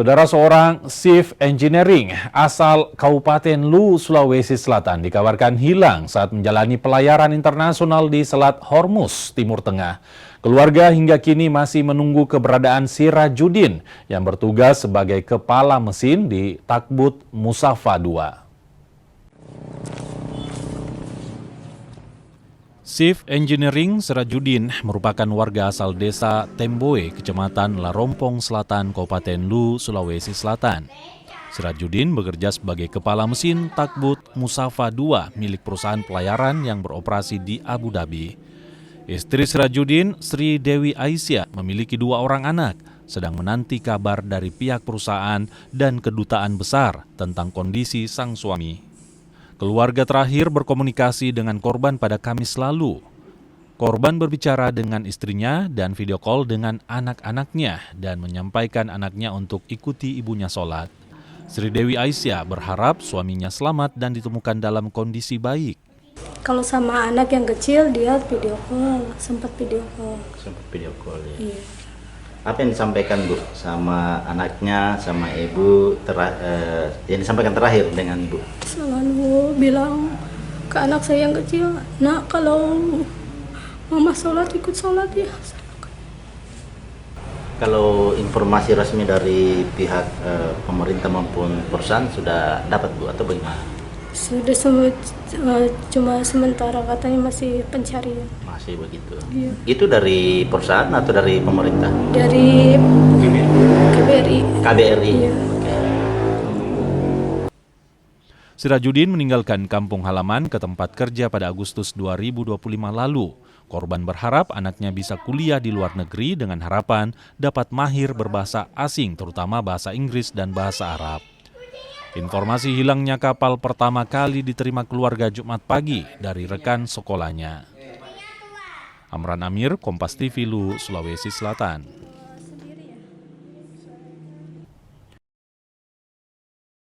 Saudara, seorang Chief Engineering asal Kabupaten Lu, Sulawesi Selatan dikabarkan hilang saat menjalani pelayaran internasional di Selat Hormuz, Timur Tengah. Keluarga hingga kini masih menunggu keberadaan Sirajudin yang bertugas sebagai kepala mesin di Takbut Musafa II. Chief Engineering Sirajudin merupakan warga asal desa Temboe, Kecamatan Larompong Selatan, Kabupaten Lu, Sulawesi Selatan. Sirajudin bekerja sebagai kepala mesin Takbut Musafa II milik perusahaan pelayaran yang beroperasi di Abu Dhabi. Istri Sirajudin, Sri Dewi Aisyah, memiliki 2 orang anak, sedang menanti kabar dari pihak perusahaan dan kedutaan besar tentang kondisi sang suami. Keluarga terakhir berkomunikasi dengan korban pada Kamis lalu. Korban berbicara dengan istrinya dan video call dengan anak-anaknya dan menyampaikan anaknya untuk ikuti ibunya sholat. Sri Dewi Aisyah berharap suaminya selamat dan ditemukan dalam kondisi baik. Kalau sama anak yang kecil dia sempat video call. Sempat video call ya. Iya. Apa yang disampaikan Bu sama anaknya, sama Ibu, yang disampaikan terakhir dengan Ibu? Selalu bilang ke anak saya yang kecil, "Nak, kalau mama sholat ikut sholat ya." Kalau informasi resmi dari pihak pemerintah maupun perusahaan sudah dapat Bu atau bagaimana? Sudah cuma sementara katanya masih pencarian. Masih begitu. Iya. Itu dari perusahaan atau dari pemerintah? Dari KBRI. KBRI. Iya. Oke. Sirajudin meninggalkan kampung halaman ke tempat kerja pada Agustus 2025 lalu. Korban berharap anaknya bisa kuliah di luar negeri dengan harapan dapat mahir berbahasa asing, terutama bahasa Inggris dan bahasa Arab. Informasi hilangnya kapal pertama kali diterima keluarga Jumat pagi dari rekan sekolahnya. Amran Amir, Kompas TV Lu, Sulawesi Selatan.